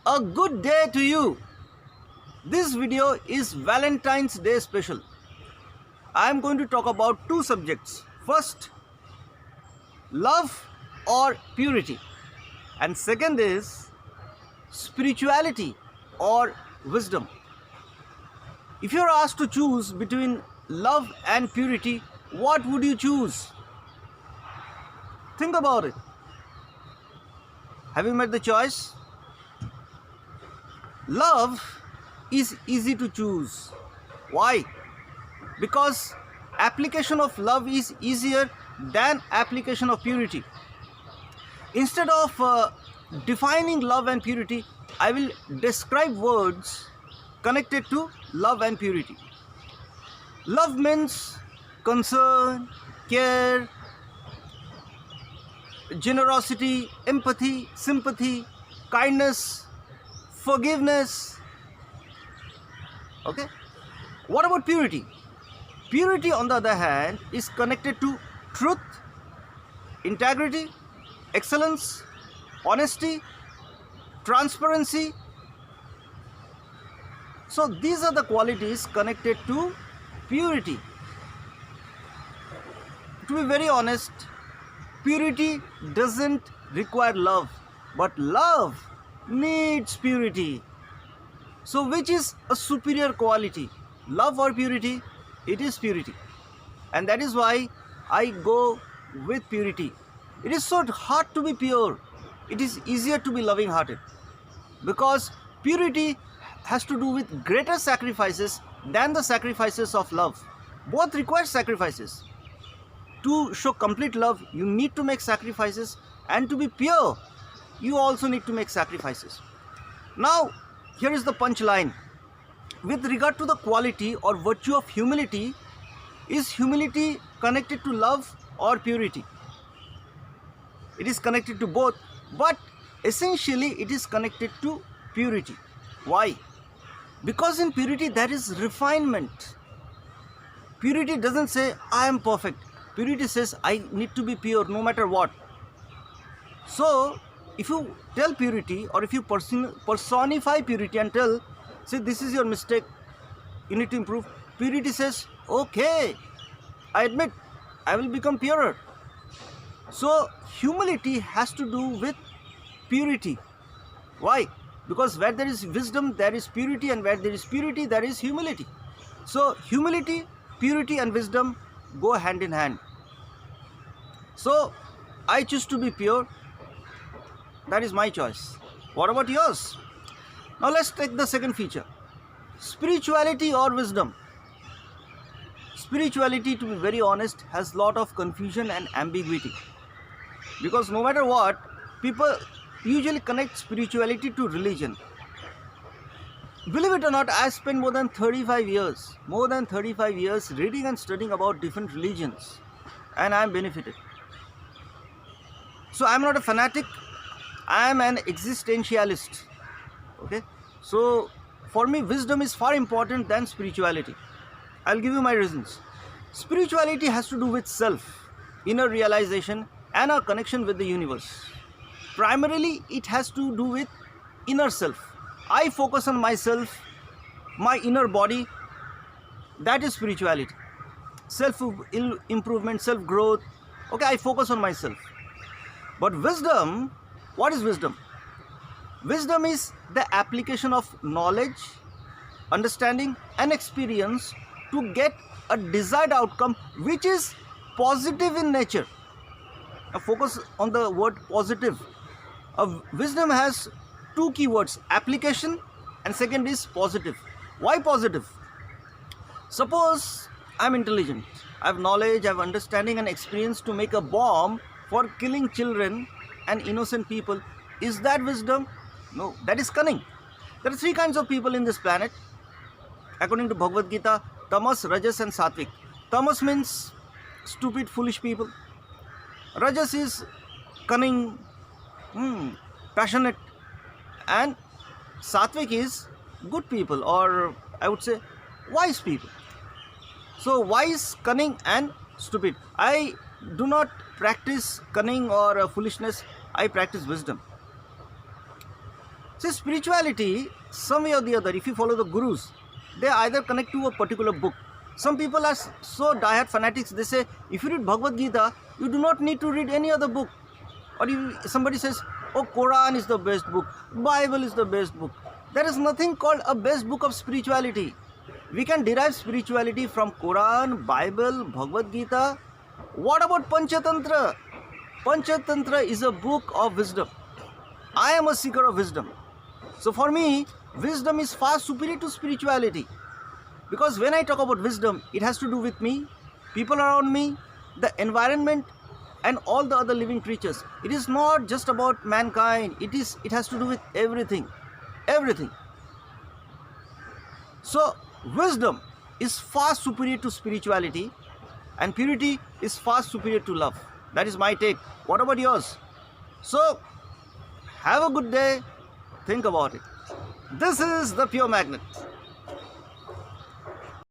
A good day to you. This video is Valentine's Day special. I am going to talk about two subjects. First, love or purity. And second is spirituality or wisdom. If you are asked to choose between love and purity, what would you choose? Think about it. Have you made the choice? Love is easy to choose. Why? Because application of love is easier than application of purity. Instead of defining love and purity, I will describe words connected to love and purity. Love means concern, care, generosity, empathy, sympathy, kindness, forgiveness. Okay? What about purity? Purity, on the other hand, is connected to truth, integrity, excellence, honesty, transparency. So these are the qualities connected to purity. To be very honest, purity doesn't require love, but love needs purity. So which is a superior quality, love or purity? It is purity, and that is why I go with purity. It is so hard to be pure. It is easier to be loving hearted, because purity has to do with greater sacrifices than the sacrifices of love. Both require sacrifices. To show complete love, you need to make sacrifices, and to be pure, you also need to make sacrifices. Now, here is the punchline. With regard to the quality or virtue of humility, is humility connected to love or purity? It is connected to both, but essentially it is connected to purity. Why? Because in purity there is refinement. Purity doesn't say I am perfect. Purity says I need to be pure no matter what. So if you tell purity, or if you personify purity and tell, say, this is your mistake, you need to improve, purity says, okay, I admit, I will become purer. So humility has to do with purity. Why? Because where there is wisdom, there is purity, and where there is purity, there is humility. So humility, purity and wisdom go hand in hand. So I choose to be pure. That is my choice. What about yours? Now let's take the second feature. Spirituality or wisdom. Spirituality, to be very honest, has a lot of confusion and ambiguity. Because no matter what, people usually connect spirituality to religion. Believe it or not, I spent more than 35 years reading and studying about different religions, and I am benefited. So I am not a fanatic, I am an existentialist. Okay? So for me, wisdom is far important than spirituality. I'll give you my reasons. Spirituality has to do with self, inner realization, and our connection with the universe. Primarily, it has to do with inner self. I focus on myself, my inner body. That is spirituality. Self-improvement, self-growth. Okay, I focus on myself. But wisdom, what is wisdom? Wisdom is the application of knowledge, understanding, and experience to get a desired outcome which is positive in nature. Now focus on the word positive. Wisdom has two keywords, application, and second is positive. Why positive? Suppose I am intelligent, I have knowledge, I have understanding and experience to make a bomb for killing children and innocent people. Is that wisdom? No, that is cunning. There are three kinds of people in this planet. According to Bhagavad Gita, Tamas, Rajas and Satvik. Tamas means stupid, foolish people. Rajas is cunning, passionate. And Satvik is good people, or I would say wise people. So wise, cunning and stupid. I do not practice cunning or foolishness. I practice wisdom. See, spirituality, some way or the other, if you follow the gurus, they either connect to a particular book. Some people are so diehard fanatics, they say, if you read Bhagavad Gita, you do not need to read any other book. Or if somebody says, oh, Quran is the best book, Bible is the best book. There is nothing called a best book of spirituality. We can derive spirituality from Quran, Bible, Bhagavad Gita. What about Panchatantra? Panchatantra is a book of wisdom. I am a seeker of wisdom. So for me, wisdom is far superior to spirituality. Because when I talk about wisdom, it has to do with me, people around me, the environment, and all the other living creatures. It is not just about mankind. It has to do with everything. Everything. So wisdom is far superior to spirituality, and purity is far superior to love. That is my take. What about yours? So have a good day. Think about it. This is the Pure Magnet.